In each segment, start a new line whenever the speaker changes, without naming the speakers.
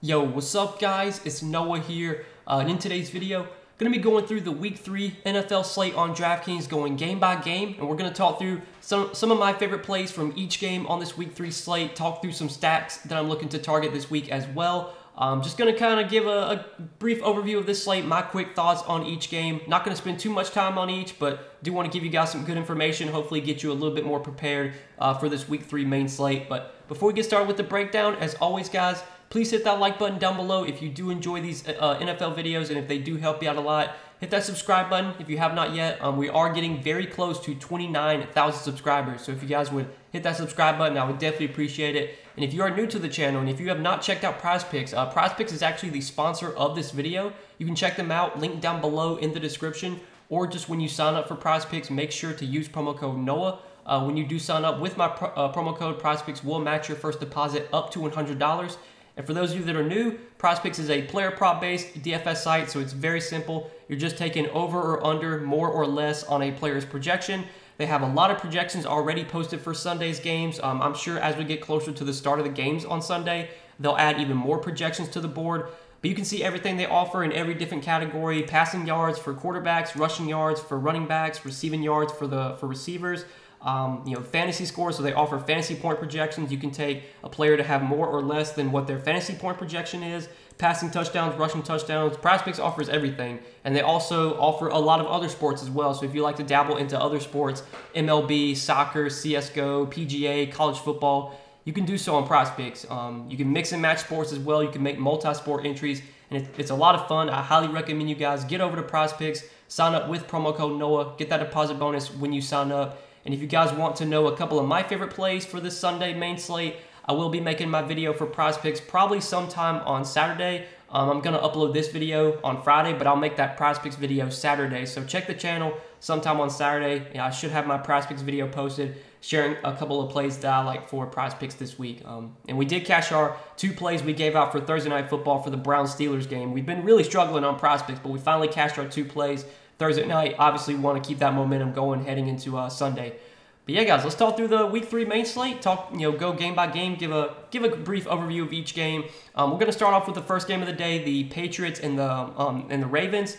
Yo, what's up guys? It's Noah here, and in today's video, going to be going through the Week 3 NFL slate on Draftkings, going game by game, and we're going to talk through some of my favorite plays from each game on this Week 3 slate, talk through some stacks that I'm looking to target this week as well. Just going to kind of give a brief overview of this slate, my quick thoughts on each game. Not going to spend too much time on each, but do want to give you guys some good information, hopefully get you a little bit more prepared for this Week 3 main slate. But before we get started with the breakdown, as always guys, please hit that like button down below if you do enjoy these NFL videos and if they do help you out a lot. Hit that subscribe button if you have not yet. We are getting very close to 29,000 subscribers. So if you guys would hit that subscribe button, I would definitely appreciate it. And if you are new to the channel and if you have not checked out PrizePicks, PrizePicks is actually the sponsor of this video. You can check them out, link down below in the description, or just when you sign up for PrizePicks, make sure to use promo code NOAH. When you do sign up with my promo code, PrizePicks will match your first deposit up to $100. And for those of you that are new, PrizePicks is a player prop-based DFS site, so it's very simple. You're just taking over or under, more or less on a player's projection. They have a lot of projections already posted for Sunday's games. I'm sure as we get closer to the start of the games on Sunday, they'll add even more projections to the board. But you can see everything they offer in every different category: passing yards for quarterbacks, rushing yards for running backs, receiving yards for receivers. Fantasy scores, so they offer fantasy point projections. You can take a player to have more or less than what their fantasy point projection is. Passing touchdowns, rushing touchdowns. PrizePicks offers everything, and they also offer a lot of other sports as well. So if you like to dabble into other sports, MLB, soccer, CSGO, PGA, college football, you can do so on PrizePicks. You can mix and match sports as well. You can make multi-sport entries, and it's a lot of fun. I highly recommend you guys get over to PrizePicks, sign up with promo code NOAH, get that deposit bonus when you sign up. And if you guys want to know a couple of my favorite plays for this Sunday main slate, I will be making my video for PrizePicks probably sometime on Saturday. I'm going to upload this video on Friday, but I'll make that PrizePicks video Saturday. So check the channel sometime on Saturday. I should have my PrizePicks video posted, sharing a couple of plays that I like for PrizePicks this week. And we did cash our 2 plays we gave out for Thursday Night Football for the Browns-Steelers game. We've been really struggling on PrizePicks, but we finally cashed our 2 plays Thursday night. Obviously, we want to keep that momentum going heading into Sunday. But yeah, guys, let's talk through the Week 3 main slate. Go game by game. Give a brief overview of each game. We're going to start off with the first game of the day, the Patriots and the Ravens.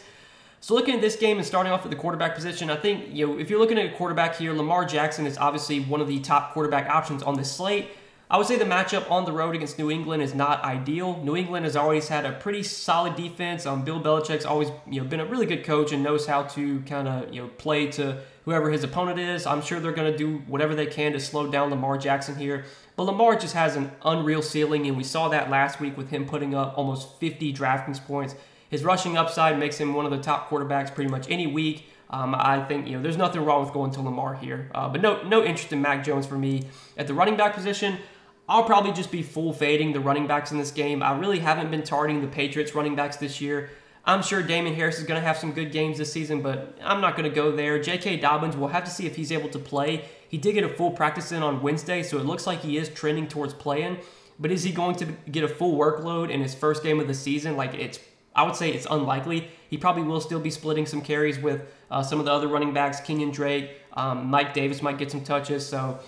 So looking at this game and starting off at the quarterback position, I think if you're looking at a quarterback here, Lamar Jackson is obviously one of the top quarterback options on this slate. I would say the matchup on the road against New England is not ideal. New England has always had a pretty solid defense. Bill Belichick's always been a really good coach and knows how to kind of play to whoever his opponent is. I'm sure they're going to do whatever they can to slow down Lamar Jackson here. But Lamar just has an unreal ceiling, and we saw that last week with him putting up almost 50 Draftkings points. His rushing upside makes him one of the top quarterbacks pretty much any week. I think there's nothing wrong with going to Lamar here. But no interest in Mac Jones for me. At the running back position, I'll probably just be full fading the running backs in this game. I really haven't been targeting the Patriots running backs this year. I'm sure Damien Harris is going to have some good games this season, but I'm not going to go there. J.K. Dobbins, we'll have to see if he's able to play. He did get a full practice in on Wednesday, so it looks like he is trending towards playing. But is he going to get a full workload in his first game of the season? I would say it's unlikely. He probably will still be splitting some carries with some of the other running backs. Kenyon Drake, Mike Davis might get some touches, so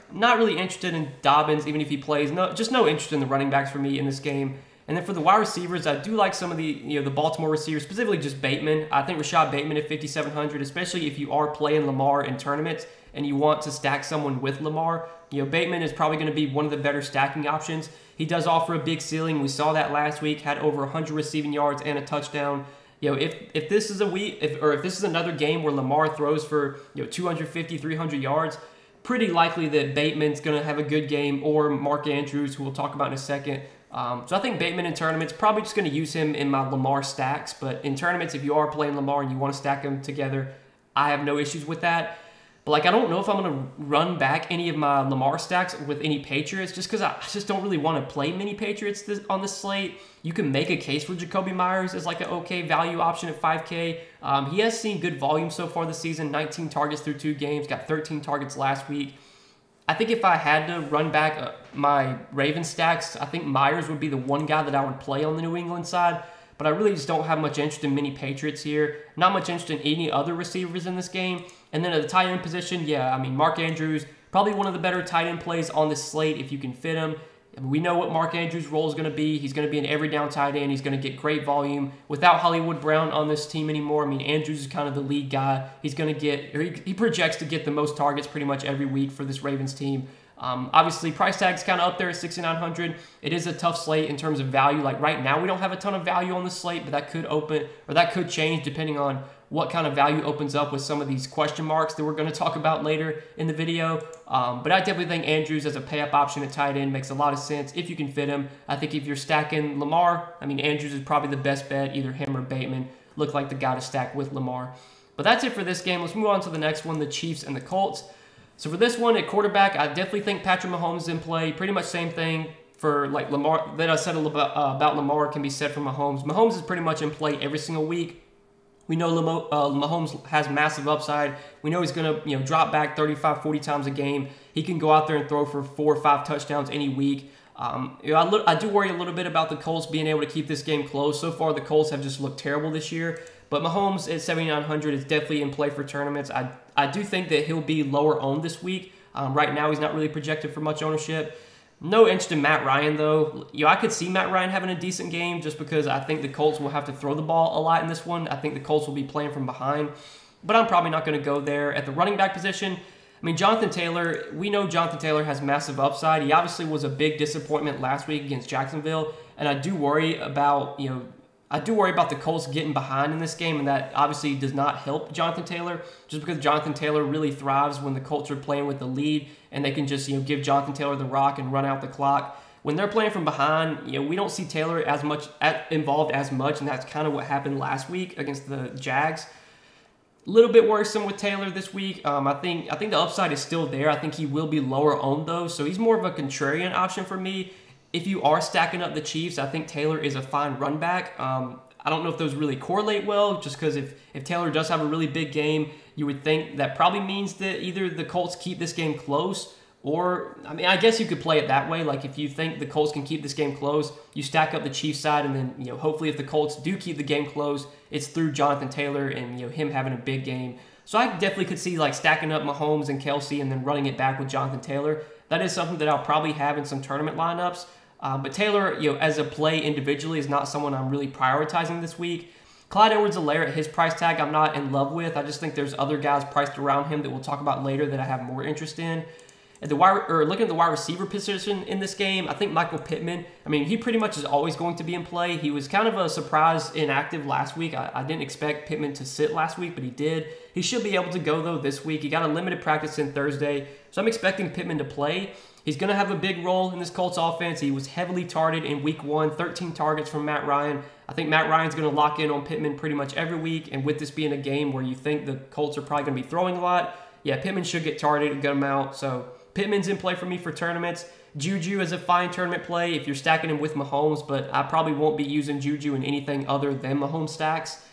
not really interested in Dobbins, even if he plays. Just no interest in the running backs for me in this game. And then for the wide receivers, I do like some of the Baltimore receivers, specifically just Bateman. I think Rashad Bateman at 5,700, especially if you are playing Lamar in tournaments and you want to stack someone with Lamar. Bateman is probably going to be one of the better stacking options. He does offer a big ceiling. We saw that last week. Had over 100 receiving yards and a touchdown. If this is if this is another game where Lamar throws for 250, 300 yards, pretty likely that Bateman's going to have a good game, or Mark Andrews, who we'll talk about in a second. So I think Bateman in tournaments, probably just going to use him in my Lamar stacks. But in tournaments, if you are playing Lamar and you want to stack them together, I have no issues with that. But I don't know if I'm going to run back any of my Lamar stacks with any Patriots, just because I just don't really want to play many Patriots on this slate. You can make a case for Jacoby Myers as an okay value option at 5K. He has seen good volume so far this season, 19 targets through 2 games, got 13 targets last week. I think if I had to run back my Ravens stacks, I think Myers would be the one guy that I would play on the New England side. But I really just don't have much interest in many Patriots here. Not much interest in any other receivers in this game. And then at the tight end position, Mark Andrews, probably one of the better tight end plays on this slate if you can fit him. I mean, we know what Mark Andrews' role is going to be. He's going to be an every down tight end. He's going to get great volume. Without Hollywood Brown on this team anymore, I mean, Andrews is kind of the lead guy. He's going to get, or he projects to get the most targets pretty much every week for this Ravens team. Obviously, price tag's kind of up there at $6,900. It is a tough slate in terms of value. Like right now, we don't have a ton of value on the slate, but that could change depending on what kind of value opens up with some of these question marks that we're going to talk about later in the video. But I definitely think Andrews as a pay-up option at tight end makes a lot of sense if you can fit him. I think if you're stacking Lamar, I mean, Andrews is probably the best bet. Either him or Bateman look like the guy to stack with Lamar. But that's it for this game. Let's move on to the next one, the Chiefs and the Colts. So for this one at quarterback, I definitely think Patrick Mahomes is in play. Pretty much same thing for like Lamar that I said a little bit about Lamar can be said for Mahomes. Mahomes is pretty much in play every single week. We know Mahomes has massive upside. We know he's going to drop back 35, 40 times a game. He can go out there and throw for 4 or 5 touchdowns any week. I do worry a little bit about the Colts being able to keep this game close. So far, the Colts have just looked terrible this year. But Mahomes at 7,900 is definitely in play for tournaments. I do think that he'll be lower owned this week. Right now, he's not really projected for much ownership. No interest in Matt Ryan, though. I could see Matt Ryan having a decent game just because I think the Colts will have to throw the ball a lot in this one. I think the Colts will be playing from behind, but I'm probably not going to go there. At the running back position, I mean, Jonathan Taylor, we know Jonathan Taylor has massive upside. He obviously was a big disappointment last week against Jacksonville, and I do worry about, the Colts getting behind in this game, and that obviously does not help Jonathan Taylor, just because Jonathan Taylor really thrives when the Colts are playing with the lead, and they can just give Jonathan Taylor the rock and run out the clock. When they're playing from behind, we don't see Taylor involved as much, and that's kind of what happened last week against the Jags. A little bit worrisome with Taylor this week. I think the upside is still there. I think he will be lower owned though, so he's more of a contrarian option for me. If you are stacking up the Chiefs, I think Taylor is a fine run back. I don't know if those really correlate well, just because if Taylor does have a really big game, you would think that probably means that either the Colts keep this game close, or, I mean, I guess you could play it that way. Like, if you think the Colts can keep this game close, you stack up the Chiefs side, and then, hopefully if the Colts do keep the game close, it's through Jonathan Taylor and, him having a big game. So I definitely could see, like, stacking up Mahomes and Kelsey and then running it back with Jonathan Taylor. That is something that I'll probably have in some tournament lineups. But Taylor, as a play individually, is not someone I'm really prioritizing this week. Clyde Edwards-Helaire at his price tag, I'm not in love with. I just think there's other guys priced around him that we'll talk about later that I have more interest in. At looking at the wide receiver position in this game, I think Michael Pittman, I mean, he pretty much is always going to be in play. He was kind of a surprise inactive last week. I didn't expect Pittman to sit last week, but he did. He should be able to go, though, this week. He got a limited practice in Thursday, so I'm expecting Pittman to play. He's going to have a big role in this Colts offense. He was heavily targeted in week 1, 13 targets from Matt Ryan. I think Matt Ryan's going to lock in on Pittman pretty much every week, and with this being a game where you think the Colts are probably going to be throwing a lot, yeah, Pittman should get targeted a good amount. So Pittman's in play for me for tournaments. Juju is a fine tournament play if you're stacking him with Mahomes, but I probably won't be using Juju in anything other than Mahomes stacks.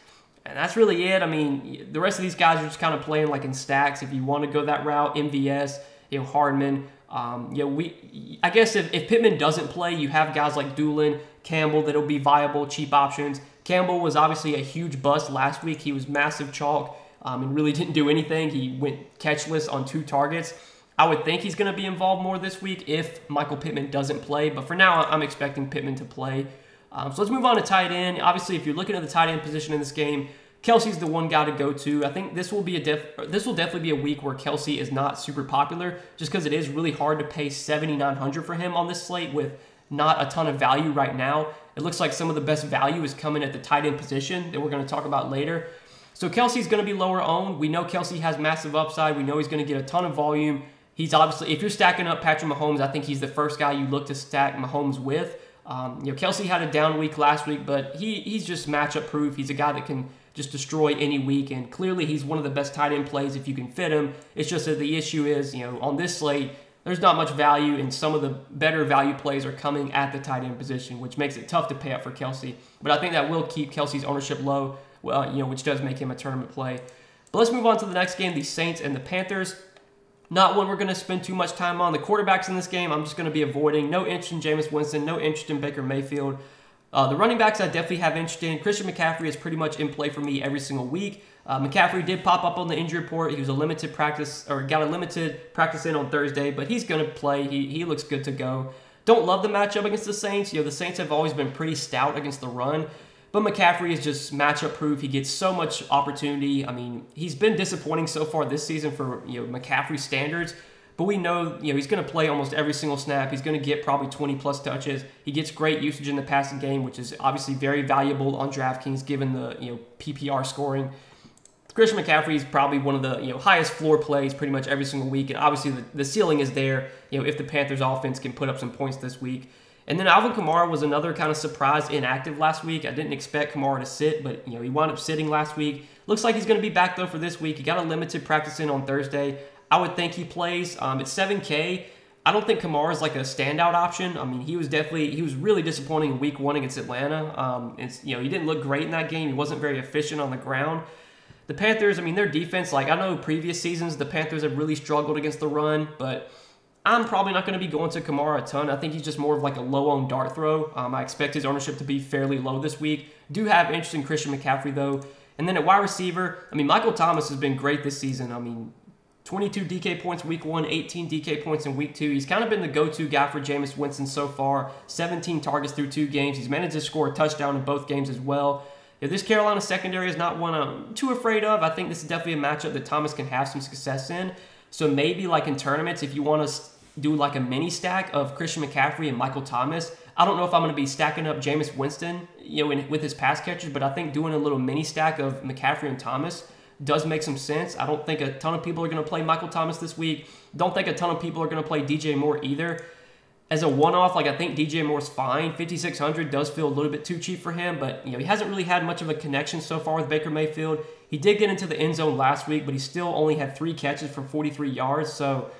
And that's really it. I mean, the rest of these guys are just kind of playing like in stacks. If you want to go that route, MVS, Hardman. I guess if Pittman doesn't play, you have guys like Doolin, Campbell that'll be viable, cheap options. Campbell was obviously a huge bust last week. He was massive chalk and really didn't do anything. He went catchless on 2 targets. I would think he's going to be involved more this week if Michael Pittman doesn't play. But for now, I'm expecting Pittman to play. So let's move on to tight end. Obviously, if you're looking at the tight end position in this game, Kelsey's the one guy to go to. I think this will definitely be a week where Kelsey is not super popular, just because it is really hard to pay $7,900 for him on this slate with not a ton of value right now. It looks like some of the best value is coming at the tight end position that we're going to talk about later. So Kelsey's going to be lower owned. We know Kelsey has massive upside. We know he's going to get a ton of volume. He's obviously, if you're stacking up Patrick Mahomes, I think he's the first guy you look to stack Mahomes with. Kelsey had a down week last week, but he's just matchup proof. He's a guy that can just destroy any week, and clearly he's one of the best tight end plays if you can fit him. It's just that the issue is, on this slate, there's not much value, and some of the better value plays are coming at the tight end position, which makes it tough to pay up for Kelsey. But I think that will keep Kelsey's ownership low, which does make him a tournament play. But let's move on to the next game, the Saints and the Panthers. Not one we're going to spend too much time on. The quarterbacks in this game, I'm just going to be avoiding. No interest in Jameis Winston, no interest in Baker Mayfield. The running backs I definitely have interest in. Christian McCaffrey is pretty much in play for me every single week. McCaffrey did pop up on the injury report. He was got a limited practice in on Thursday, but he's going to play. He looks good to go. Don't love the matchup against the Saints. The Saints have always been pretty stout against the run. But McCaffrey is just matchup proof. He gets so much opportunity. I mean, he's been disappointing so far this season for McCaffrey standards. But we know he's going to play almost every single snap. He's going to get probably 20+ touches. He gets great usage in the passing game, which is obviously very valuable on DraftKings given the PPR scoring. Christian McCaffrey is probably one of the highest floor plays pretty much every single week, and obviously the ceiling is there. If the Panthers offense can put up some points this week. And then Alvin Kamara was another kind of surprise inactive last week. I didn't expect Kamara to sit, but he wound up sitting last week. Looks like he's going to be back though for this week. He got a limited practice in on Thursday. I would think he plays. It's $7K. I don't think Kamara is like a standout option. I mean, he was really disappointing in week 1 against Atlanta. He didn't look great in that game. He wasn't very efficient on the ground. The Panthers, I mean, their defense, like I know previous seasons, the Panthers have really struggled against the run, but I'm probably not going to be going to Kamara a ton. I think he's just more of like a low-owned dart throw. I expect his ownership to be fairly low this week. Do have interest in Christian McCaffrey, though. And then at wide receiver, I mean, Michael Thomas has been great this season. I mean, 22 DK points week 1, 18 DK points in week 2. He's kind of been the go-to guy for Jameis Winston so far. 17 targets through 2 games. He's managed to score a touchdown in both games as well. This Carolina secondary is not one I'm too afraid of. I think this is definitely a matchup that Thomas can have some success in. So maybe like in tournaments, if you want to do like a mini stack of Christian McCaffrey and Michael Thomas, I don't know if I'm going to be stacking up Jameis Winston, with his pass catchers, but I think doing a little mini stack of McCaffrey and Thomas does make some sense. I don't think a ton of people are going to play Michael Thomas this week. Don't think a ton of people are going to play DJ Moore either. As a one-off, like I think DJ Moore's fine. 5,600 does feel a little bit too cheap for him, but he hasn't really had much of a connection so far with Baker Mayfield. He did get into the end zone last week, but he still only had 3 catches for 43 yards, so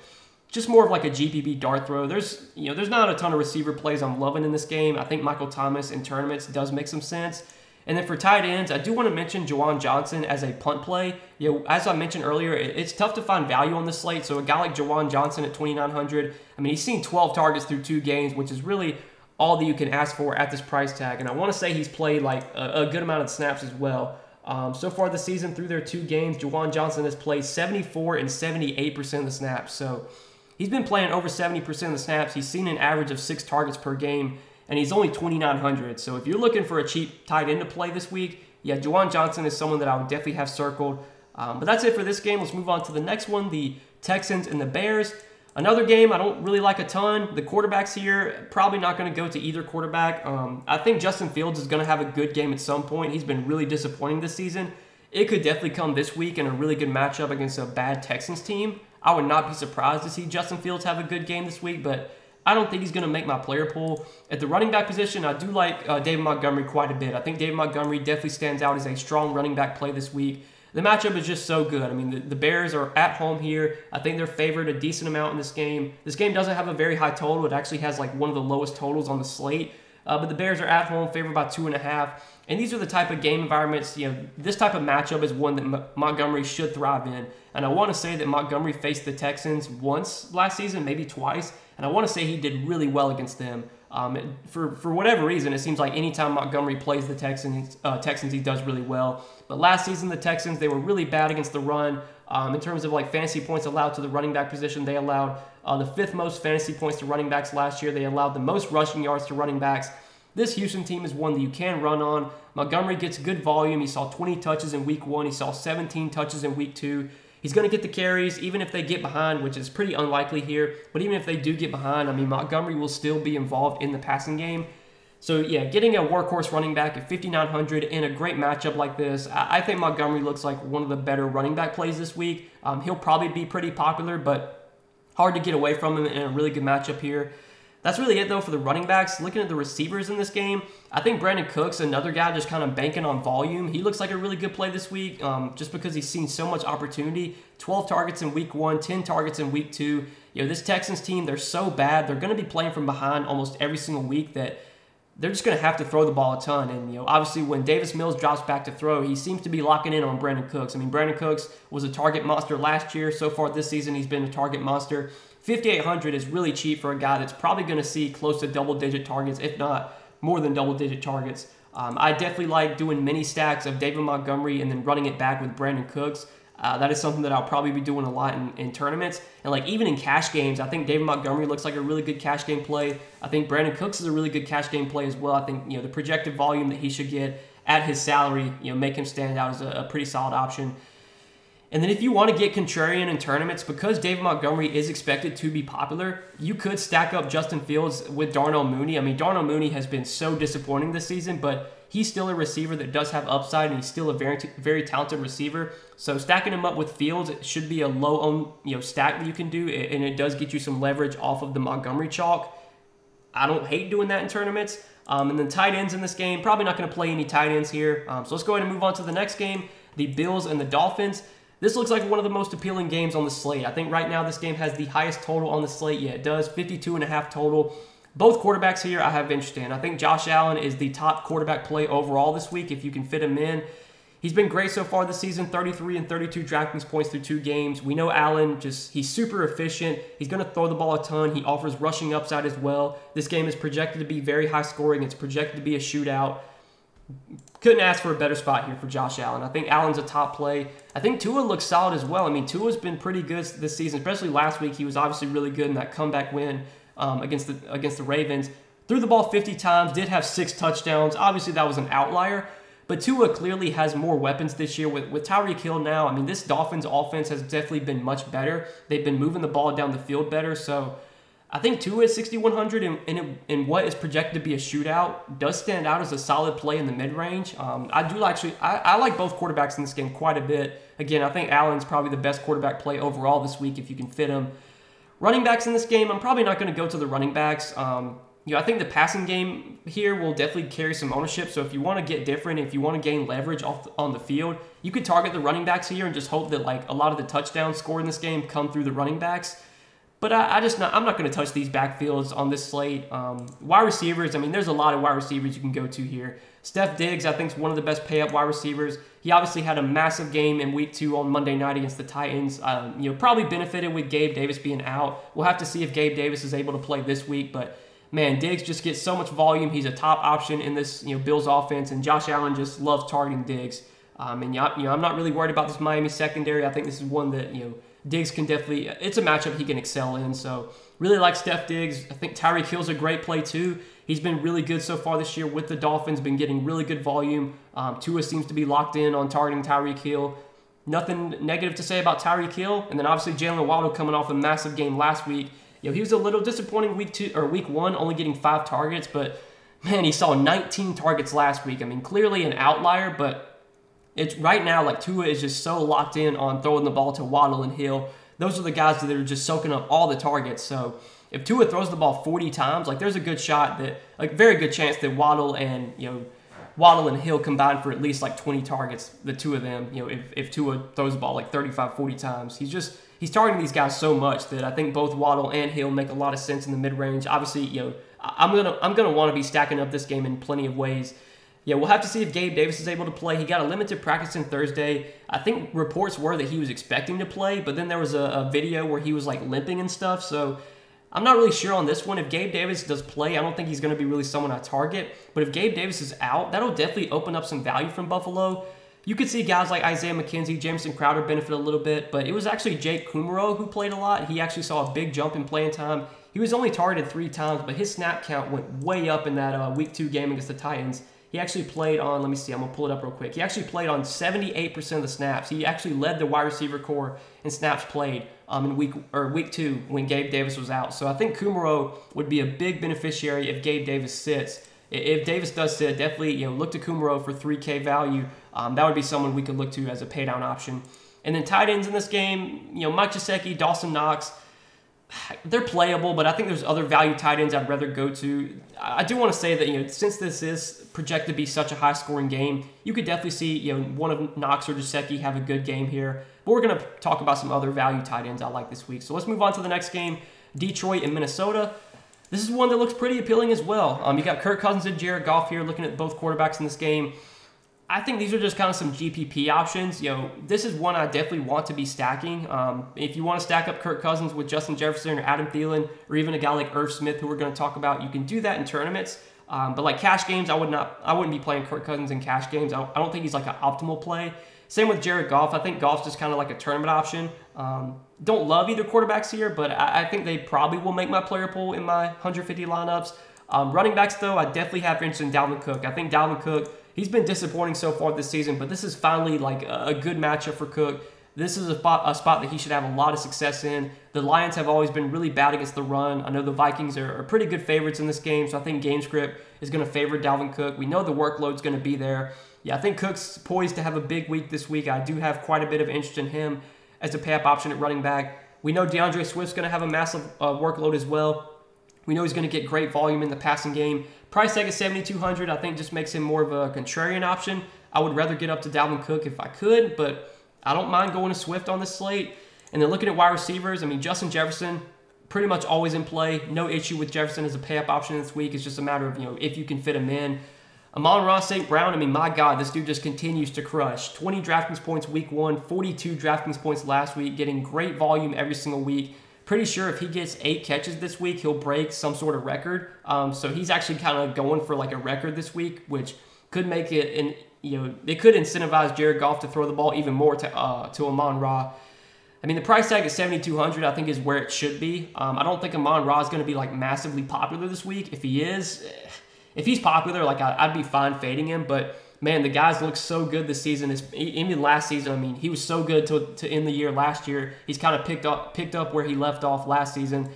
just more of like a GPP dart throw. There's not a ton of receiver plays I'm loving in this game. I think Michael Thomas in tournaments does make some sense. And then for tight ends, I do want to mention Juwan Johnson as a punt play. As I mentioned earlier, it's tough to find value on this slate. So a guy like Juwan Johnson at 2,900, I mean, he's seen 12 targets through 2 games, which is really all that you can ask for at this price tag. And I want to say he's played like a good amount of snaps as well. So far this season, through their 2 games, Juwan Johnson has played 74 and 78% of the snaps. So he's been playing over 70% of the snaps. He's seen an average of 6 targets per game, and he's only 2,900. So if you're looking for a cheap tight end to play this week, yeah, Juwan Johnson is someone that I would definitely have circled. But that's it for this game. Let's move on to the next one, the Texans and the Bears. Another game I don't really like a ton. The quarterbacks here, probably not going to go to either quarterback. I think Justin Fields is going to have a good game at some point. He's been really disappointing this season. It could definitely come this week in a really good matchup against a bad Texans team. I would not be surprised to see Justin Fields have a good game this week, but I don't think he's going to make my player pool. At the running back position, I do like David Montgomery quite a bit. I think David Montgomery definitely stands out as a strong running back play this week. The matchup is just so good. I mean, the Bears are at home here. I think they're favored a decent amount in this game. This game doesn't have a very high total. It actually has like one of the lowest totals on the slate. But the Bears are at home, favored by 2.5. And these are the type of game environments, this type of matchup is one that Montgomery should thrive in. And I want to say that Montgomery faced the Texans once last season, maybe twice. And I want to say he did really well against them. For whatever reason, it seems like anytime Montgomery plays the Texans, he does really well. But last season, the Texans, they were really bad against the run. In terms of like fantasy points allowed to the running back position, they allowed the 5th most fantasy points to running backs last year. They allowed the most rushing yards to running backs. This Houston team is one that you can run on. Montgomery gets good volume. He saw 20 touches in week 1. He saw 17 touches in week 2. He's going to get the carries, even if they get behind, which is pretty unlikely here. But even if they do get behind, I mean, Montgomery will still be involved in the passing game. So, yeah, getting a workhorse running back at 5,900 in a great matchup like this, I think Montgomery looks like one of the better running back plays this week. He'll probably be pretty popular, but hard to get away from him in a really good matchup here. That's really it, though, for the running backs. Looking at the receivers in this game, I think Brandon Cooks, another guy just kind of banking on volume. He looks like a really good play this week just because he's seen so much opportunity. 12 targets in week 1, 10 targets in week 2. This Texans team, they're so bad. They're going to be playing from behind almost every single week that they're just going to have to throw the ball a ton. And, obviously when Davis Mills drops back to throw, he seems to be locking in on Brandon Cooks. I mean, Brandon Cooks was a target monster last year. So far this season, he's been a target monster. 5,800 is really cheap for a guy that's probably going to see close to double-digit targets, if not more than double-digit targets. I definitely like doing mini stacks of David Montgomery and then running it back with Brandon Cooks. That is something that I'll probably be doing a lot in tournaments. And like even in cash games, I think David Montgomery looks like a really good cash game play. I think Brandon Cooks is a really good cash game play as well. I think, the projected volume that he should get at his salary, make him stand out as a pretty solid option. And then if you want to get contrarian in tournaments, because David Montgomery is expected to be popular, you could stack up Justin Fields with Darnell Mooney. I mean, Darnell Mooney has been so disappointing this season, but he's still a receiver that does have upside, and he's still a very talented receiver. So stacking him up with Fields should be a low stack that you can do, and it does get you some leverage off of the Montgomery chalk. I don't hate doing that in tournaments. And then tight ends in this game, probably not going to play any tight ends here. So let's go ahead and move on to the next game, the Bills and the Dolphins. This looks like one of the most appealing games on the slate. I think right now this game has the highest total on the slate. Yeah, it does, 52.5 total. Both quarterbacks here I have interest in. I think Josh Allen is the top quarterback play overall this week if you can fit him in. He's been great so far this season, 33 and 32 Draftkings points through 2 games. We know Allen, he's super efficient. He's going to throw the ball a ton. He offers rushing upside as well. This game is projected to be very high scoring. It's projected to be a shootout. Couldn't ask for a better spot here for Josh Allen. I think Allen's a top play. I think Tua looks solid as well. I mean, Tua's been pretty good this season, especially last week. He was obviously really good in that comeback win against the Ravens. Threw the ball 50 times, did have 6 touchdowns. Obviously, that was an outlier. But Tua clearly has more weapons this year with Tyreek Hill now. I mean, this Dolphins offense has definitely been much better. They've been moving the ball down the field better. So I think Tua at 6,100 in what is projected to be a shootout does stand out as a solid play in the mid-range. I like both quarterbacks in this game quite a bit. Again, I think Allen's probably the best quarterback play overall this week if you can fit him. Running backs in this game, I'm probably not going to go to the running backs. I think the passing game here will definitely carry some ownership. So if you want to get different, if you want to gain leverage on the field, you could target the running backs here and just hope that like a lot of the touchdowns scored in this game come through the running backs. But I'm not going to touch these backfields on this slate. Wide receivers, I mean, there's a lot of wide receivers you can go to here. Steph Diggs, I think, is one of the best pay-up wide receivers. He obviously had a massive game in Week 2 on Monday night against the Titans. Probably benefited with Gabe Davis being out. We'll have to see if Gabe Davis is able to play this week. But, man, Diggs just gets so much volume. He's a top option in this Bills offense, and Josh Allen just loves targeting Diggs. I'm not really worried about this Miami secondary. I think this is one that, Diggs can definitely, it's a matchup he can excel in. So really like Steph Diggs. I think Tyreek Hill's a great play too. He's been really good so far this year with the Dolphins, been getting really good volume. Tua seems to be locked in on targeting Tyreek Hill. Nothing negative to say about Tyreek Hill. And then obviously Jalen Waddle coming off a massive game last week. He was a little disappointing week 1, only getting 5 targets, but man, he saw 19 targets last week. I mean, clearly an outlier, but it's right now, like Tua is just so locked in on throwing the ball to Waddle and Hill. Those are the guys that are just soaking up all the targets. So if Tua throws the ball 40 times, like there's a good shot that, like very good chance that Waddle and Hill combine for at least like 20 targets, the two of them. If Tua throws the ball like 35, 40 times, he's targeting these guys so much that I think both Waddle and Hill make a lot of sense in the mid range. Obviously, I'm gonna want to be stacking up this game in plenty of ways. Yeah, we'll have to see if Gabe Davis is able to play. He got a limited practice on Thursday. I think reports were that he was expecting to play, but then there was a video where he was like limping and stuff. So I'm not really sure on this one. If Gabe Davis does play, I don't think he's going to be really someone I target. But if Gabe Davis is out, that'll definitely open up some value from Buffalo. You could see guys like Isaiah McKenzie, Jameson Crowder benefit a little bit, but it was actually Jake Kumerow who played a lot. He actually saw a big jump in playing time. He was only targeted 3 times, but his snap count went way up in that Week 2 game against the Titans. He actually played on, let me see, I'm going to pull it up real quick. He actually played on 78% of the snaps. He actually led the wide receiver core in snaps played in week 2 when Gabe Davis was out. So I think Kumerow would be a big beneficiary if Gabe Davis sits. If Davis does sit, definitely look to Kumerow for 3K value. That would be someone we could look to as a pay down option. And then tight ends in this game, Mike Gesicki, Dawson Knox, they're playable, but I think there's other value tight ends I'd rather go to. I do want to say that since this is projected to be such a high-scoring game, you could definitely see one of Knox or Gesicki have a good game here. But we're going to talk about some other value tight ends I like this week. So let's move on to the next game, Detroit and Minnesota. This is one that looks pretty appealing as well. You got Kirk Cousins and Jared Goff here, looking at both quarterbacks in this game. I think these are just kind of some GPP options. This is one I definitely want to be stacking. If you want to stack up Kirk Cousins with Justin Jefferson or Adam Thielen, or even a guy like Irv Smith, who we're going to talk about, you can do that in tournaments. But like cash games, I wouldn't be playing Kirk Cousins in cash games. I don't think he's like an optimal play. Same with Jared Goff. I think Goff's just kind of like a tournament option. Don't love either quarterbacks here, but I think they probably will make my player pool in my 150 lineups. Running backs, though, I definitely have interest in Dalvin Cook. I think Dalvin Cook, he's been disappointing so far this season, but this is finally like a good matchup for Cook. This is a spot that he should have a lot of success in. The Lions have always been really bad against the run. I know the Vikings are pretty good favorites in this game, so I think GameScript is going to favor Dalvin Cook. We know the workload's going to be there. Yeah, I think Cook's poised to have a big week this week. I do have quite a bit of interest in him as a pay-up option at running back. We know DeAndre Swift's going to have a massive workload as well. We know he's going to get great volume in the passing game. Price tag is $7,200. I think just makes him more of a contrarian option. I would rather get up to Dalvin Cook if I could, but I don't mind going to Swift on this slate. And then looking at wide receivers, I mean, Justin Jefferson, pretty much always in play. No issue with Jefferson as a pay-up option this week. It's just a matter of, if you can fit him in. Amon-Ra St. Brown, I mean, my God, this dude just continues to crush. 20 DraftKings points week 1, 42 DraftKings points last week, getting great volume every single week. Pretty sure if he gets 8 catches this week, he'll break some sort of record. So he's actually kind of going for like a record this week, which could make it, and it could incentivize Jared Goff to throw the ball even more to Amon-Ra. I mean, the price tag at $7,200, I think, is where it should be. I don't think Amon-Ra is going to be like massively popular this week. If he is, if he's popular, like I'd be fine fading him. But man, the guys look so good this season. Even last season, I mean, he was so good to end the year last year. He's kind of picked up where he left off last season.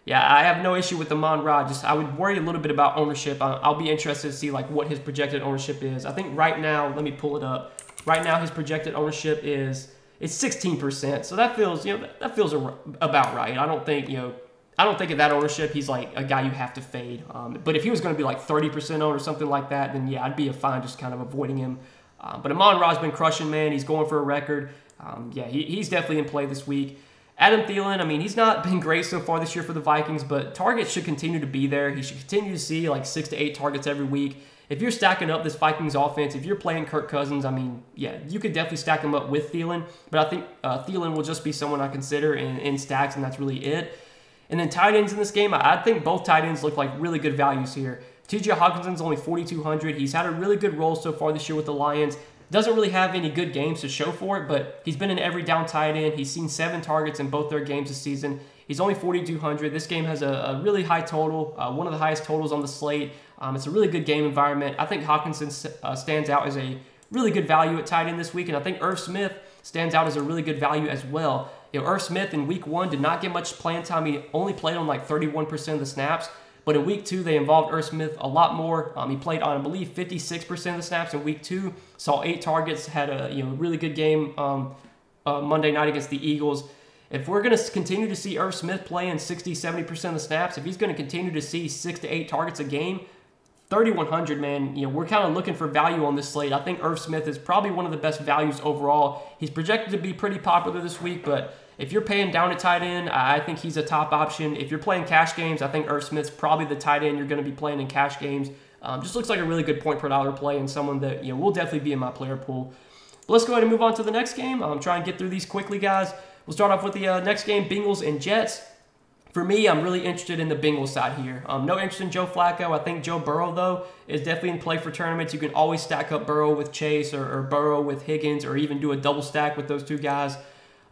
Yeah, I have no issue with Amon-Ra. Just I would worry a little bit about ownership. I'll be interested to see like what his projected ownership is. I think right now, let me pull it up. Right now, his projected ownership it's 16%. So that feels that feels about right. I don't think at that ownership he's like a guy you have to fade. But if he was going to be like 30% owned or something like that, then yeah, I'd be fine just kind of avoiding him. But Amon-Ra's been crushing, man. He's going for a record. Yeah, he's definitely in play this week. Adam Thielen, I mean, he's not been great so far this year for the Vikings, but targets should continue to be there. He should continue to see like 6 to 8 targets every week. If you're stacking up this Vikings offense, if you're playing Kirk Cousins, I mean, yeah, you could definitely stack him up with Thielen, but I think Thielen will just be someone I consider in stacks, and that's really it. And then tight ends in this game, I think both tight ends look like really good values here. TJ Hawkinson's only $4,200. He's had a really good role so far this year with the Lions. Doesn't really have any good games to show for it, but he's been an every down tight end. He's seen 7 targets in both their games this season. He's only $4,200. This game has a really high total, one of the highest totals on the slate. It's a really good game environment. I think Hawkinson stands out as a really good value at tight end this week, and I think Irv Smith stands out as a really good value as well. Irv Smith in week 1 did not get much playing time. He only played on like 31% of the snaps. But in week 2, they involved Irv Smith a lot more. He played on, I believe, 56% of the snaps in week 2. Saw 8 targets, had a really good game Monday night against the Eagles. If we're going to continue to see Irv Smith playing 60, 70% of the snaps, if he's going to continue to see 6 to 8 targets a game, 3,100, man, we're kind of looking for value on this slate. I think Irv Smith is probably one of the best values overall. He's projected to be pretty popular this week, but if you're paying down at tight end, I think he's a top option. If you're playing cash games, I think Irv Smith's probably the tight end you're going to be playing in cash games. Just looks like a really good point per dollar play and someone that will definitely be in my player pool. But let's go ahead and move on to the next game. Try and get through these quickly, guys. We'll start off with the next game, Bengals and Jets. For me, I'm really interested in the Bengals side here. No interest in Joe Flacco. I think Joe Burrow, though, is definitely in play for tournaments. You can always stack up Burrow with Chase or Burrow with Higgins, or even do a double stack with those two guys.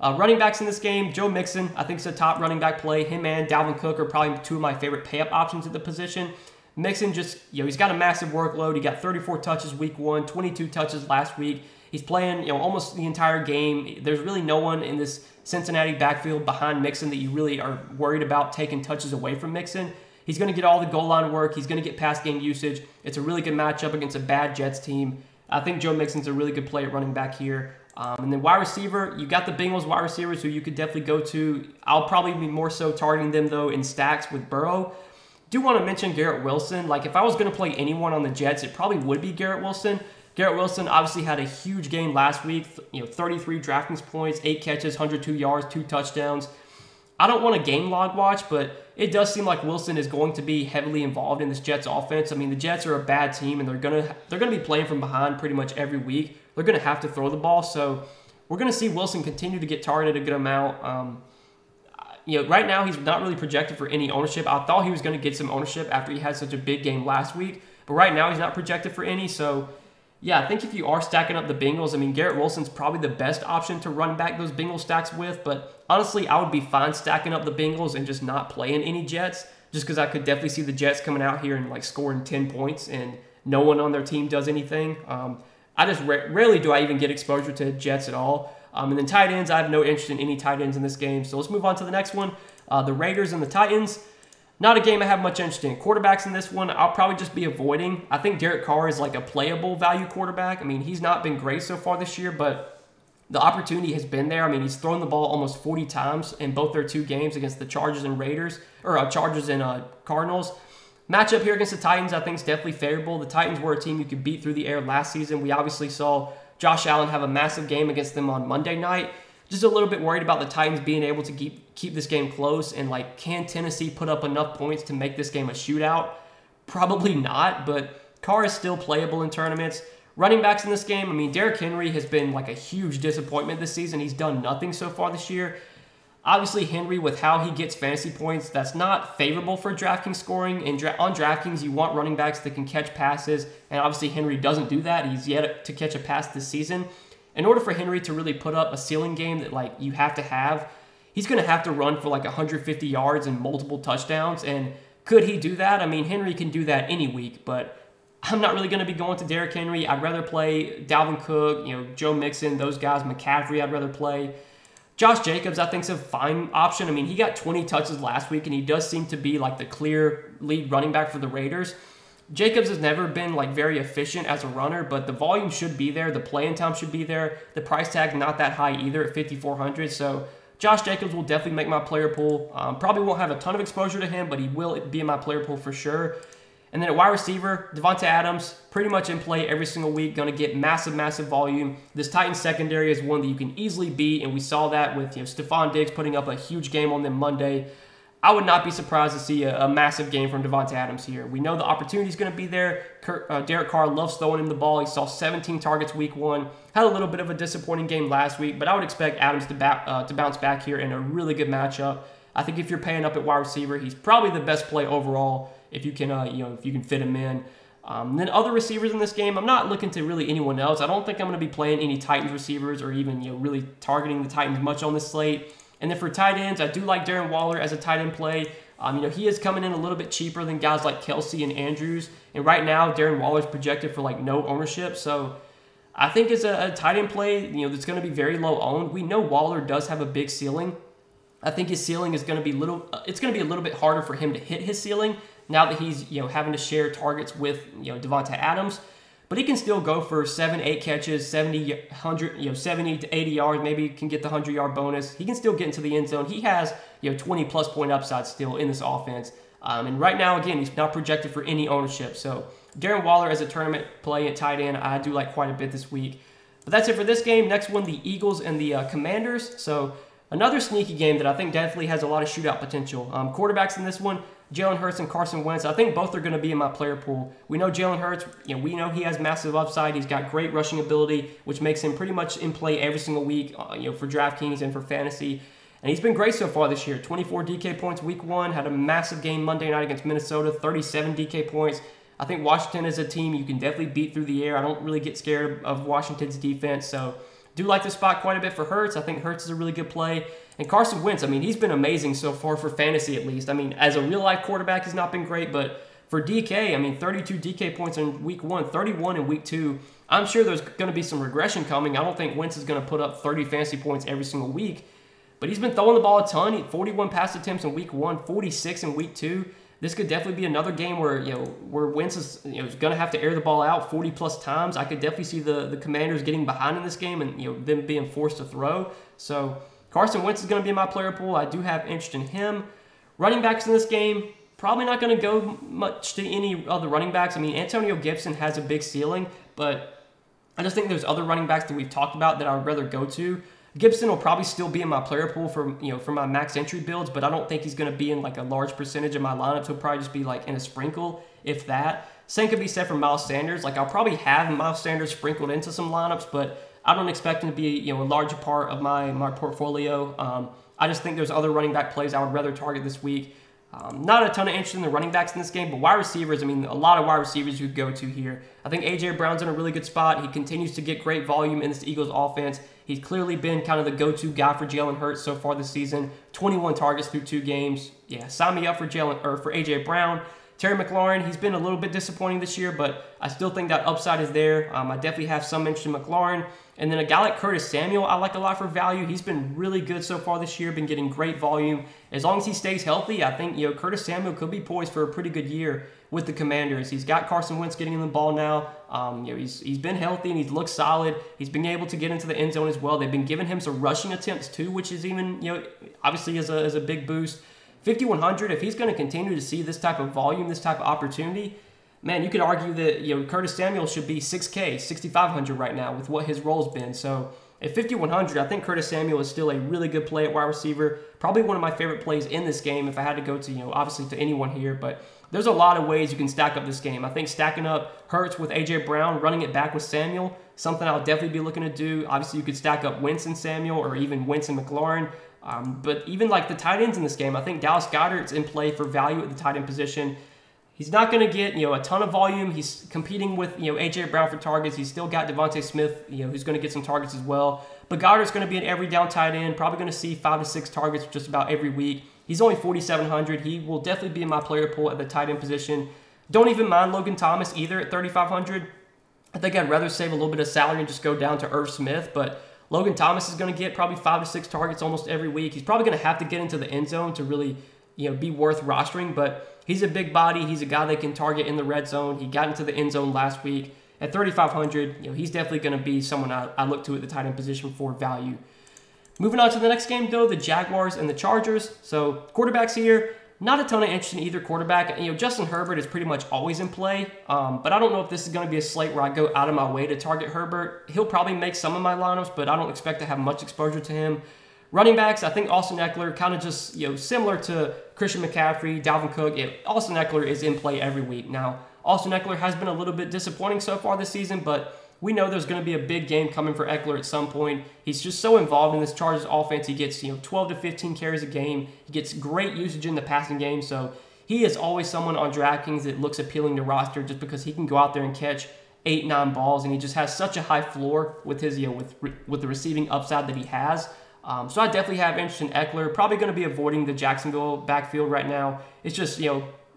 Running backs in this game, Joe Mixon, I think, is a top running back play. Him and Dalvin Cook are probably 2 of my favorite pay-up options at the position. Mixon just, he's got a massive workload. He got 34 touches week 1, 22 touches last week. He's playing, almost the entire game. There's really no one in this Cincinnati backfield behind Mixon that you really are worried about taking touches away from Mixon. He's going to get all the goal line work. He's going to get pass game usage. It's a really good matchup against a bad Jets team. I think Joe Mixon's a really good play at running back here. And then wide receiver, you got the Bengals wide receivers who you could definitely go to. I'll probably be more so targeting them, though, in stacks with Burrow. Do want to mention Garrett Wilson. Like, if I was going to play anyone on the Jets, it probably would be Garrett Wilson. Garrett Wilson obviously had a huge game last week. 33 DraftKings points, 8 catches, 102 yards, 2 touchdowns. I don't want a game log watch, but it does seem like Wilson is going to be heavily involved in this Jets offense. I mean, the Jets are a bad team, and they're gonna be playing from behind pretty much every week. They're gonna have to throw the ball, so we're gonna see Wilson continue to get targeted a good amount. Right now he's not really projected for any ownership. I thought he was gonna get some ownership after he had such a big game last week, but right now he's not projected for any. So Yeah, I think if you are stacking up the Bengals, I mean, Garrett Wilson's probably the best option to run back those Bengals stacks with, but honestly, I would be fine stacking up the Bengals and just not playing any Jets, just because I could definitely see the Jets coming out here and like scoring 10 points and no one on their team does anything. I just rarely do I even get exposure to Jets at all. And then tight ends, I have no interest in any tight ends in this game. So let's move on to the next one. The Raiders and the Titans. Not a game I have much interest in. Quarterbacks in this one, I'll probably just be avoiding. I think Derek Carr is like a playable value quarterback. I mean, he's not been great so far this year, but the opportunity has been there. I mean, he's thrown the ball almost 40 times in both their 2 games against the Chargers and Raiders, or Chargers and Cardinals. Matchup here against the Titans, I think, is definitely favorable. The Titans were a team you could beat through the air last season. We obviously saw Josh Allen have a massive game against them on Monday night. Just a little bit worried about the Titans being able to keep this game close. And, like, can Tennessee put up enough points to make this game a shootout? Probably not, but Carr is still playable in tournaments. Running backs in this game, I mean, Derrick Henry has been, like, a huge disappointment this season. He's done nothing so far this year. Obviously, Henry, with how he gets fantasy points, that's not favorable for DraftKings scoring. On DraftKings, you want running backs that can catch passes, and obviously Henry doesn't do that. He's yet to catch a pass this season. In order for Henry to really put up a ceiling game that like you have to have, he's going to have to run for like 150 yards and multiple touchdowns. And could he do that? I mean, Henry can do that any week, but I'm not really going to be going to Derrick Henry. I'd rather play Dalvin Cook, Joe Mixon, those guys, McCaffrey I'd rather play. Josh Jacobs, I think, is a fine option. I mean, he got 20 touches last week, and he does seem to be like the clear lead running back for the Raiders. Jacobs has never been like very efficient as a runner, but the volume should be there. The playing time should be there. The price tag not that high either at $5,400. So Josh Jacobs will definitely make my player pool. Probably won't have a ton of exposure to him, but he will be in my player pool for sure. And then at wide receiver, Devontae Adams, pretty much in play every single week, going to get massive, massive volume. This Titans secondary is one that you can easily beat, and we saw that with Stephon Diggs putting up a huge game on them Monday. I would not be surprised to see a massive game from Devontae Adams here. We know the opportunity is going to be there. Derek Carr loves throwing him the ball. He saw 17 targets week 1. Had a little bit of a disappointing game last week, but I would expect Adams to bounce back here in a really good matchup. I think if you're paying up at wide receiver, he's probably the best play overall if you can, if you can fit him in. Then other receivers in this game, I'm not looking to really anyone else. I don't think I'm going to be playing any Titans receivers or even really targeting the Titans much on this slate. And then for tight ends, I do like Darren Waller as a tight end play. He is coming in a little bit cheaper than guys like Kelsey and Andrews. And right now, Darren Waller is projected for like no ownership. So I think it's a tight end play, that's going to be very low owned. We know Waller does have a big ceiling. I think his ceiling is going to be it's going to be a little bit harder for him to hit his ceiling now that he's having to share targets with Devontae Adams. But he can still go for 7-8 catches, 70 to 80 yards. Maybe he can get the 100-yard bonus. He can still get into the end zone. He has 20-plus point upside still in this offense. And right now, again, he's not projected for any ownership. So Darren Waller as a tournament play at tight end, I do like quite a bit this week. But that's it for this game. Next one, the Eagles and the Commanders. So another sneaky game that I think definitely has a lot of shootout potential. Quarterbacks in this one, Jalen Hurts and Carson Wentz. I think both are going to be in my player pool. We know Jalen Hurts, we know he has massive upside. He's got great rushing ability, which makes him pretty much in play every single week, for DraftKings and for fantasy. And he's been great so far this year. 24 DK points week 1, had a massive game Monday night against Minnesota, 37 DK points. I think Washington is a team you can definitely beat through the air. I don't really get scared of Washington's defense, so do like this spot quite a bit for Hurts. I think Hurts is a really good play. And Carson Wentz, he's been amazing so far for fantasy at least. As a real-life quarterback, he's not been great, but for DK, 32 DK points in week 1, 31 in week 2. I'm sure there's going to be some regression coming. I don't think Wentz is going to put up 30 fantasy points every single week, but he's been throwing the ball a ton. 41 pass attempts in week 1, 46 in week 2. This could definitely be another game where where Wentz is going to have to air the ball out 40+ times. I could definitely see the Commanders getting behind in this game and them being forced to throw. So Carson Wentz is going to be in my player pool. I do have interest in him. Running backs in this game, probably not going to go much to any other running backs. Antonio Gibson has a big ceiling, but I just think there's other running backs that we've talked about that I would rather go to. Gibson will probably still be in my player pool for my max entry builds, but I don't think he's going to be in like a large percentage of my lineups. He'll probably just be like in a sprinkle, if that. Same could be said for Miles Sanders. I'll probably have Miles Sanders sprinkled into some lineups, but I don't expect him to be a larger part of my portfolio. I just think there's other running back plays I would rather target this week. Not a ton of interest in the running backs in this game, but wide receivers, I mean, a lot of wide receivers you could go to here. I think A.J. Brown's in a really good spot. He continues to get great volume in this Eagles offense. He's clearly been kind of the go-to guy for Jalen Hurts so far this season. 21 targets through 2 games. Yeah, sign me up for A.J. Brown. Terry McLaurin, he's been a little bit disappointing this year, but I still think that upside is there. I definitely have some interest in McLaurin. And then a guy like Curtis Samuel, I like a lot for value. He's been really good so far this year, been getting great volume. As long as he stays healthy, I think Curtis Samuel could be poised for a pretty good year with the Commanders. He's got Carson Wentz getting him the ball now. He's been healthy and he's looked solid. He's been able to get into the end zone as well. They've been giving him some rushing attempts too, which is even obviously is a big boost. 5,100. If he's going to continue to see this type of volume, this type of opportunity, man, you could argue that Curtis Samuel should be 6K, 6,500 right now with what his role's been. So at 5,100, I think Curtis Samuel is still a really good play at wide receiver. Probably one of my favorite plays in this game if I had to go to, obviously to anyone here. But there's a lot of ways you can stack up this game. I think stacking up Hurts with A.J. Brown, running it back with Samuel, something I'll definitely be looking to do. Obviously, you could stack up Wentz and Samuel or even Wentz and McLaurin. But even like the tight ends in this game, I think Dallas Goedert's in play for value at the tight end position. He's not going to get, a ton of volume. He's competing with, A.J. Brown for targets. He's still got Devontae Smith, who's going to get some targets as well. But Goedert's going to be an every down tight end, probably going to see 5 to 6 targets just about every week. He's only 4,700. He will definitely be in my player pool at the tight end position. Don't even mind Logan Thomas either at 3,500. I think I'd rather save a little bit of salary and just go down to Irv Smith, but Logan Thomas is going to get probably 5 to 6 targets almost every week. He's probably going to have to get into the end zone to really, be worth rostering, but he's a big body. He's a guy that can target in the red zone. He got into the end zone last week. At 3,500, he's definitely going to be someone I look to at the tight end position for value. Moving on to the next game, though, the Jaguars and the Chargers. So quarterbacks here, not a ton of interest in either quarterback. Justin Herbert is pretty much always in play, but I don't know if this is going to be a slate where I go out of my way to target Herbert. He'll probably make some of my lineups, but I don't expect to have much exposure to him. Running backs, I think Austin Eckler, kind of just similar to Christian McCaffrey, Dalvin Cook. Austin Eckler is in play every week. Now, Austin Eckler has been a little bit disappointing so far this season, but we know there's going to be a big game coming for Eckler at some point. He's just so involved in this Chargers offense. He gets 12 to 15 carries a game. He gets great usage in the passing game. So he is always someone on Draftkings that looks appealing to roster just because he can go out there and catch 8-9 balls, and he just has such a high floor with his with the receiving upside that he has. So I definitely have interest in Eckler. Probably going to be avoiding the Jacksonville backfield right now. It's just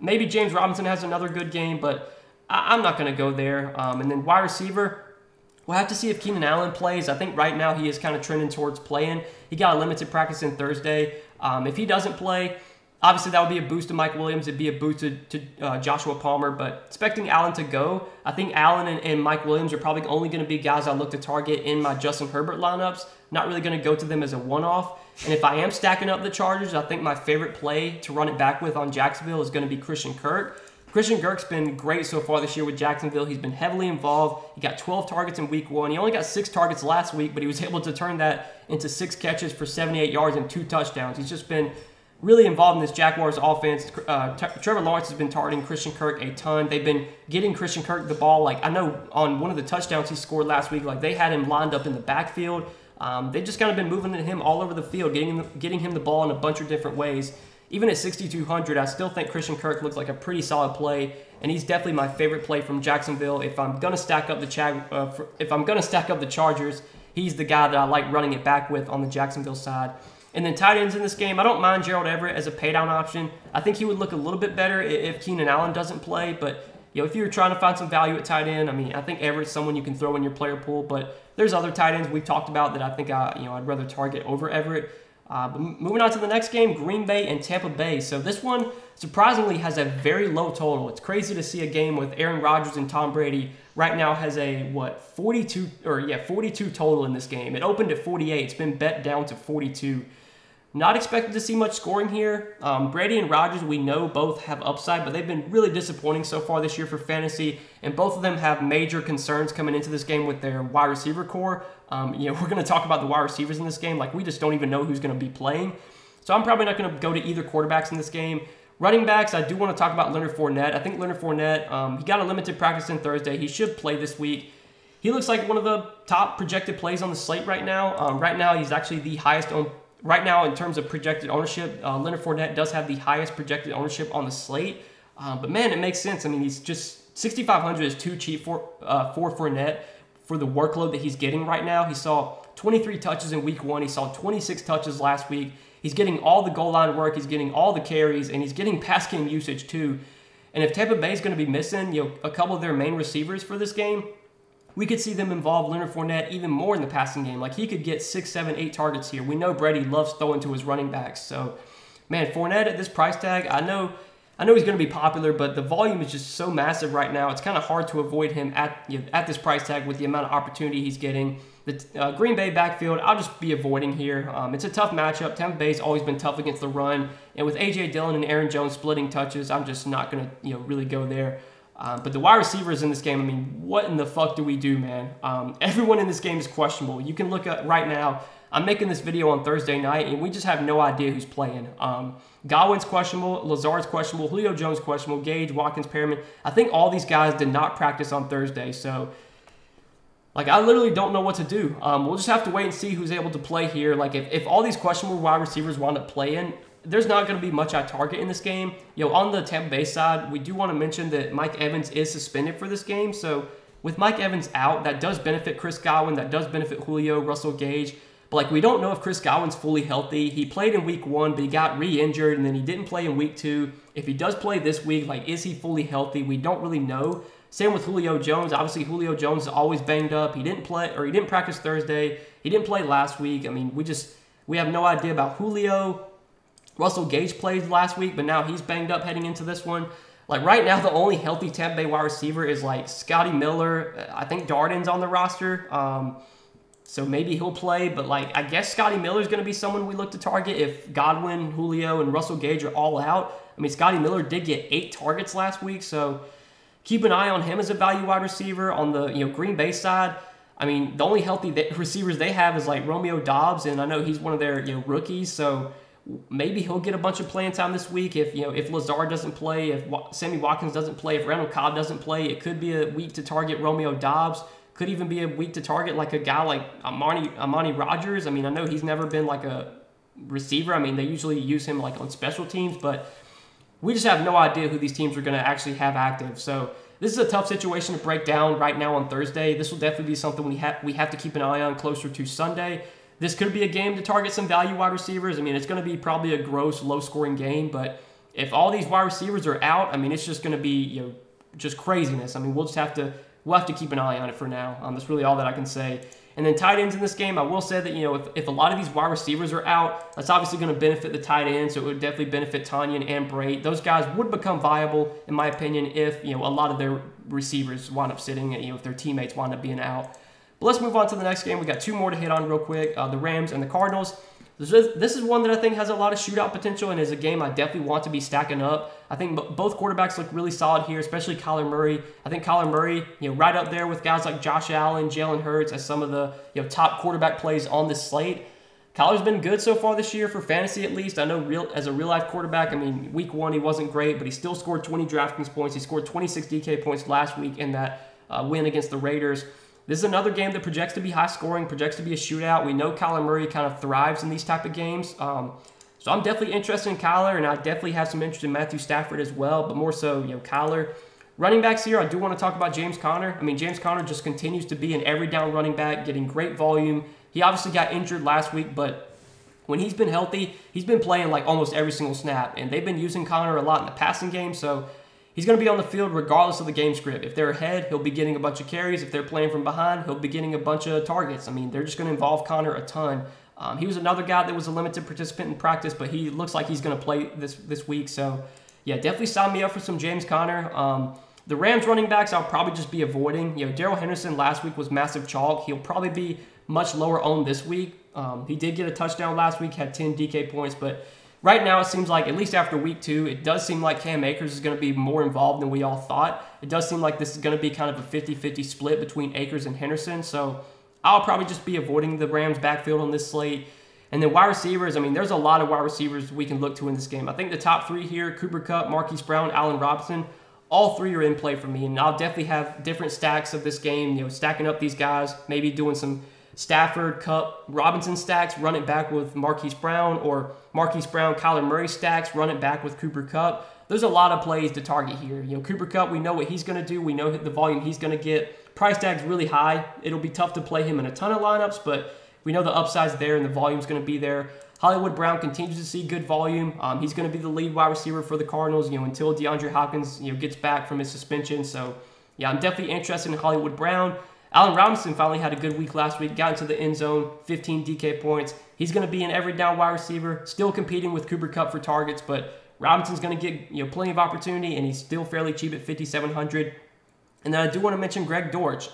maybe James Robinson has another good game, but I'm not going to go there. And then wide receiver, we'll have to see if Keenan Allen plays. I think right now he is kind of trending towards playing. He got a limited practice on Thursday. If he doesn't play, obviously that would be a boost to Mike Williams. It'd be a boost to Joshua Palmer. But expecting Allen to go, I think Allen and Mike Williams are probably only going to be guys I look to target in my Justin Herbert lineups. Not really going to go to them as a one-off. And if I am stacking up the Chargers, I think my favorite play to run it back with on Jacksonville is going to be Christian Kirk. Christian Kirk's been great so far this year with Jacksonville. He's been heavily involved. He got 12 targets in week 1. He only got 6 targets last week, but he was able to turn that into 6 catches for 78 yards and 2 touchdowns. He's just been really involved in this Jaguars offense. Trevor Lawrence has been targeting Christian Kirk a ton. They've been getting Christian Kirk the ball. I know on one of the touchdowns he scored last week, they had him lined up in the backfield. They've just kind of been moving him all over the field, getting him the ball in a bunch of different ways. Even at 6,200, I still think Christian Kirk looks like a pretty solid play, and he's definitely my favorite play from Jacksonville. If I'm gonna stack up the Chargers, he's the guy that I like running it back with on the Jacksonville side. And then tight ends in this game, I don't mind Gerald Everett as a paydown option. I think he would look a little bit better if Keenan Allen doesn't play, but if you're trying to find some value at tight end, I think Everett's someone you can throw in your player pool, but there's other tight ends we've talked about that I think I'd rather target over Everett. But moving on to the next game, Green Bay and Tampa Bay. So this one, surprisingly, has a very low total. It's crazy to see a game with Aaron Rodgers and Tom Brady right now has a, 42 total in this game. It opened at 48. It's been bet down to 42. Not expected to see much scoring here. Brady and Rodgers, we know both have upside, but they've been really disappointing so far this year for fantasy, and both of them have major concerns coming into this game with their wide receiver core. We're going to talk about the wide receivers in this game. We just don't even know who's going to be playing. So I'm probably not going to go to either quarterbacks in this game. Running backs, I do want to talk about Leonard Fournette. I think Leonard Fournette, he got a limited practice on Thursday. He should play this week. He looks like one of the top projected plays on the slate right now. Right now, he's actually the highest owned Right now, in terms of projected ownership, Leonard Fournette does have the highest projected ownership on the slate. But man, it makes sense. I mean, he's just 6,500 is too cheap for Fournette for the workload that he's getting right now. He saw 23 touches in week 1. He saw 26 touches last week. He's getting all the goal line work. He's getting all the carries, and he's getting pass game usage too. And if Tampa Bay is going to be missing, a couple of their main receivers for this game, we could see them involve Leonard Fournette even more in the passing game. Like, he could get 6, 7, 8 targets here. We know Brady loves throwing to his running backs. So, man, Fournette at this price tag, I know he's going to be popular, but the volume is just so massive right now. It's kind of hard to avoid him at this price tag with the amount of opportunity he's getting. The Green Bay backfield, I'll just be avoiding here. It's a tough matchup. Tampa Bay's always been tough against the run, and with A.J. Dillon and Aaron Jones splitting touches, I'm just not going to really go there. But the wide receivers in this game, I mean, what in the fuck do we do, man? Everyone in this game is questionable. You can look at right now. I'm making this video on Thursday night, and we just have no idea who's playing. Godwin's questionable, Lazard's questionable, Julio Jones questionable, Gage, Watkins, Perriman. I think all these guys did not practice on Thursday, so like, I literally don't know what to do. We'll just have to wait and see who's able to play here. Like, if all these questionable wide receivers wind up playing, there's not going to be much I target in this game. On the Tampa Bay side, we do want to mention that Mike Evans is suspended for this game. So with Mike Evans out, that does benefit Chris Godwin. That does benefit Julio, Russell Gage. But like, we don't know if Chris Godwin's fully healthy. He played in week 1, but he got re-injured, and then he didn't play in week 2. If he does play this week, like, is he fully healthy? We don't really know. Same with Julio Jones. Obviously, Julio Jones is always banged up. He didn't play, or he didn't practice Thursday. He didn't play last week. I mean, we have no idea about Julio. Russell Gage played last week, but now he's banged up heading into this one. Like, right now, the only healthy Tampa Bay wide receiver is like Scotty Miller. I think Darden's on the roster, so maybe he'll play. But like, I guess Scotty Miller is going to be someone we look to target if Godwin, Julio, and Russell Gage are all out. I mean, Scotty Miller did get 8 targets last week, so keep an eye on him as a value wide receiver. On the Green Bay side, I mean, the only healthy receivers they have is like Romeo Doubs, and I know he's one of their rookies, so maybe he'll get a bunch of playing time this week. If Lazard doesn't play, if Sammy Watkins doesn't play, if Randall Cobb doesn't play, it could be a week to target Romeo Doubs. Could even be a week to target like a guy like Amani Rodgers. I mean, I know he's never been like a receiver. I mean, they usually use him like on special teams, but we just have no idea who these teams are going to actually have active. So this is a tough situation to break down right now on Thursday. This will definitely be something we have to keep an eye on closer to Sunday. This could be a game to target some value wide receivers. I mean, it's going to be probably a gross, low-scoring game, but if all these wide receivers are out, I mean, it's just going to be just craziness. I mean, we'll have to keep an eye on it for now. That's really all that I can say. And then tight ends in this game, I will say that, if a lot of these wide receivers are out, that's obviously going to benefit the tight ends, so it would definitely benefit Tanyan and Brait. Those guys would become viable, in my opinion, if, a lot of their receivers wind up sitting, if their teammates wind up being out. But let's move on to the next game. We got 2 more to hit on real quick, the Rams and the Cardinals. This is one that I think has a lot of shootout potential and is a game I definitely want to be stacking up. I think both quarterbacks look really solid here, especially Kyler Murray. I think Kyler Murray, right up there with guys like Josh Allen, Jalen Hurts as some of the top quarterback plays on this slate. Kyler's been good so far this year for fantasy at least. I know as a real-life quarterback, I mean, week 1 he wasn't great, but he still scored 20 Draftkings points. He scored 26 DK points last week in that win against the Raiders. This is another game that projects to be high scoring, projects to be a shootout. We know Kyler Murray kind of thrives in these type of games. So I'm definitely interested in Kyler, and I definitely have some interest in Matthew Stafford as well, but more so, Kyler. Running backs here, I do want to talk about James Conner. I mean, James Conner just continues to be an every down running back, getting great volume. He obviously got injured last week, but when he's been healthy, he's been playing like almost every single snap, and they've been using Conner a lot in the passing game, so he's going to be on the field regardless of the game script. If they're ahead, he'll be getting a bunch of carries. If they're playing from behind, he'll be getting a bunch of targets. I mean, they're just going to involve Conner a ton. He was another guy that was a limited participant in practice, but he looks like he's going to play this week. So, yeah, definitely sign me up for some James Conner. The Rams running backs, I'll probably just be avoiding. Darrell Henderson last week was massive chalk. He'll probably be much lower owned this week. He did get a touchdown last week, had 10 DK points, but right now, it seems like, at least after week 2, it does seem like Cam Akers is going to be more involved than we all thought. It does seem like this is going to be kind of a 50-50 split between Akers and Henderson. So I'll probably just be avoiding the Rams backfield on this slate. And then wide receivers, I mean, there's a lot of wide receivers we can look to in this game. I think the top 3 here, Cooper Kupp, Marquise Brown, Allen Robinson, all 3 are in play for me. And I'll definitely have different stacks of this game, stacking up these guys, maybe doing some Stafford, Cup, Robinson stacks, run it back with Marquise Brown, or Marquise Brown, Kyler Murray stacks, run it back with Cooper Kupp. There's a lot of plays to target here. Cooper Kupp, we know what he's going to do. We know the volume he's going to get. Price tag's really high. It'll be tough to play him in a ton of lineups, but we know the upside's there and the volume's going to be there. Hollywood Brown continues to see good volume. He's going to be the lead wide receiver for the Cardinals, until DeAndre Hopkins, gets back from his suspension. So, yeah, I'm definitely interested in Hollywood Brown. Allen Robinson finally had a good week last week, got into the end zone, 15 DK points. He's going to be an every down wide receiver, still competing with Cooper Kupp for targets, but Robinson's going to get plenty of opportunity, and he's still fairly cheap at $5,700. And then I do want to mention Greg Dortch.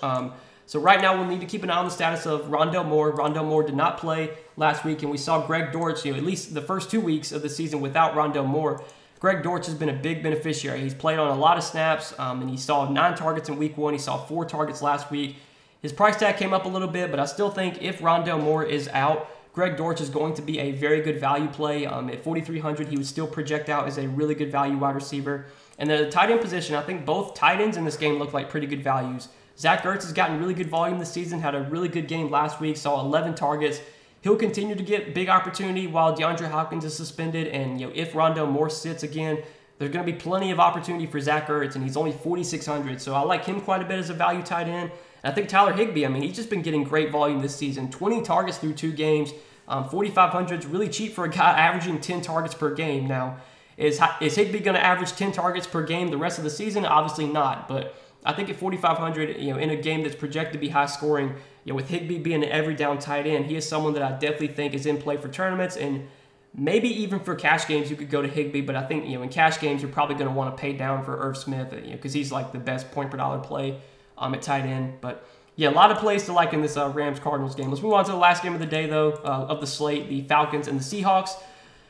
So right now we'll need to keep an eye on the status of Rondale Moore. Rondale Moore did not play last week, and we saw Greg Dortch, at least the first 2 weeks of the season without Rondale Moore. Greg Dortch has been a big beneficiary. He's played on a lot of snaps, and he saw 9 targets in week 1. He saw 4 targets last week. His price tag came up a little bit, but I still think if Rondale Moore is out, Greg Dortch is going to be a very good value play. At $4,300, he would still project out as a really good value wide receiver. And then the tight end position, I think both tight ends in this game look like pretty good values. Zach Ertz has gotten really good volume this season, had a really good game last week, saw 11 targets. He'll continue to get big opportunity while DeAndre Hopkins is suspended. And if Rondale Moore sits again, there's going to be plenty of opportunity for Zach Ertz, and he's only $4,600. So I like him quite a bit as a value tight end. And I think Tyler Higbee, he's just been getting great volume this season. 20 targets through 2 games. $4,500 is really cheap for a guy averaging 10 targets per game. Now, is Higbee going to average 10 targets per game the rest of the season? Obviously not, but I think at $4,500, in a game that's projected to be high scoring, with Higbee being an every down tight end, he is someone that I definitely think is in play for tournaments, and maybe even for cash games you could go to Higbee, but I think in cash games you're probably going to want to pay down for Irv Smith, because he's like the best point per dollar play at tight end. But yeah, a lot of plays to like in this Rams-Cardinals game. Let's move on to the last game of the day, though, of the slate, the Falcons and the Seahawks.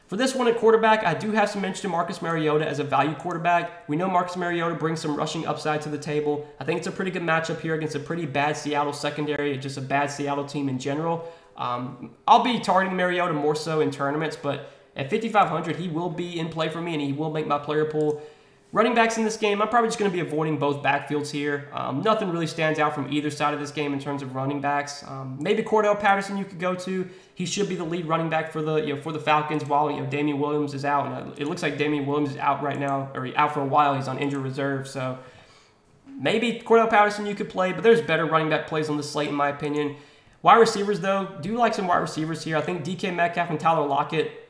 For this one at quarterback, I do have some mention to Marcus Mariota as a value quarterback. We know Marcus Mariota brings some rushing upside to the table. I think it's a pretty good matchup here against a pretty bad Seattle secondary, just a bad Seattle team in general. I'll be targeting Mariota more so in tournaments, but at $5,500, he will be in play for me, and he will make my player pool. Running backs in this game, I'm probably just going to be avoiding both backfields here. Nothing really stands out from either side of this game in terms of running backs. Maybe Cordell Patterson you could go to. He should be the lead running back for the Falcons while Damian Williams is out. And it looks like Damian Williams is out right now, or out for a while. He's on injured reserve, so maybe Cordell Patterson you could play. But there's better running back plays on the slate in my opinion. Wide receivers though, do like some wide receivers here. I think DK Metcalf and Tyler Lockett,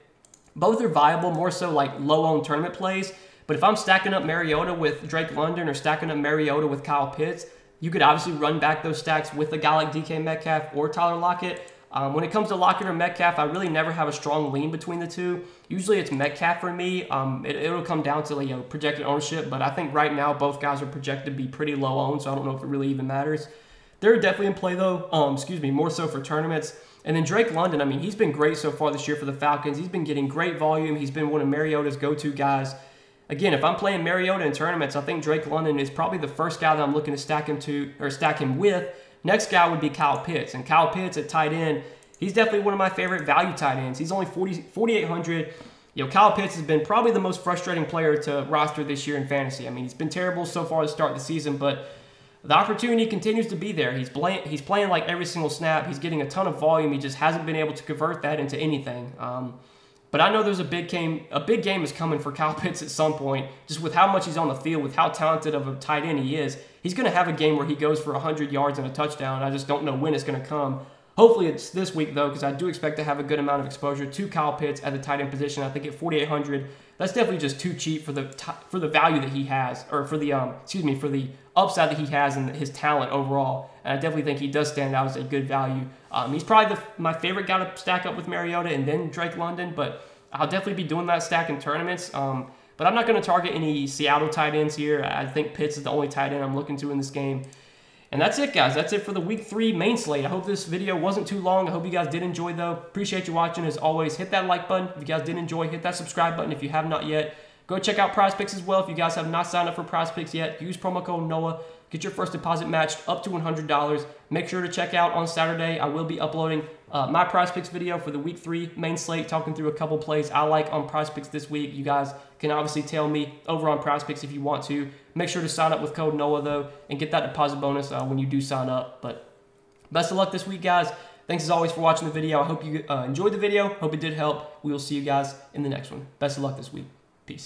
both are viable, more so like low-owned tournament plays. But if I'm stacking up Mariota with Drake London or stacking up Mariota with Kyle Pitts, you could obviously run back those stacks with a guy like DK Metcalf or Tyler Lockett. When it comes to Lockett or Metcalf, I really never have a strong lean between the two. Usually it's Metcalf for me. It'll come down to projected ownership, but I think right now both guys are projected to be pretty low owned, so I don't know if it really even matters. They're definitely in play though, more so for tournaments. And then Drake London, he's been great so far this year for the Falcons. He's been getting great volume. He's been one of Mariota's go-to guys. Again, if I'm playing Mariota in tournaments, I think Drake London is probably the first guy that I'm looking to stack him with. Next guy would be Kyle Pitts. And Kyle Pitts at tight end, he's definitely one of my favorite value tight ends. He's only $4,800. Kyle Pitts has been probably the most frustrating player to roster this year in fantasy. He's been terrible so far to start the season, but the opportunity continues to be there. He's playing like every single snap. He's getting a ton of volume. He just hasn't been able to convert that into anything. But I know there's a big game is coming for Kyle Pitts at some point, just with how much he's on the field, with how talented of a tight end he is. He's going to have a game where he goes for 100 yards and a touchdown. I just don't know when it's going to come. Hopefully it's this week, though, because I do expect to have a good amount of exposure to Kyle Pitts at the tight end position. I think at $4,800, that's definitely just too cheap for the value that he has, or for the for the upside that he has and his talent overall. And I definitely think he does stand out as a good value. He's probably my favorite guy to stack up with Mariota and then Drake London, but I'll definitely be doing that stack in tournaments. But I'm not going to target any Seattle tight ends here. I think Pitts is the only tight end I'm looking to in this game. And that's it, guys. That's it for the Week 3 main slate. I hope this video wasn't too long. I hope you guys did enjoy, though. Appreciate you watching. As always, hit that like button if you guys did enjoy. Hit that subscribe button if you have not yet. Go check out PrizePicks as well. If you guys have not signed up for PrizePicks yet, use promo code NOAH. Get your first deposit matched up to $100. Make sure to check out on Saturday. I will be uploading my PrizePicks video for the Week 3 main slate, talking through a couple plays I like on PrizePicks this week. You guys can obviously tell me over on PrizePicks if you want to. Make sure to sign up with code NOAH, though, and get that deposit bonus when you do sign up. But best of luck this week, guys. Thanks as always for watching the video. I hope you enjoyed the video. Hope it did help. We will see you guys in the next one. Best of luck this week. Peace.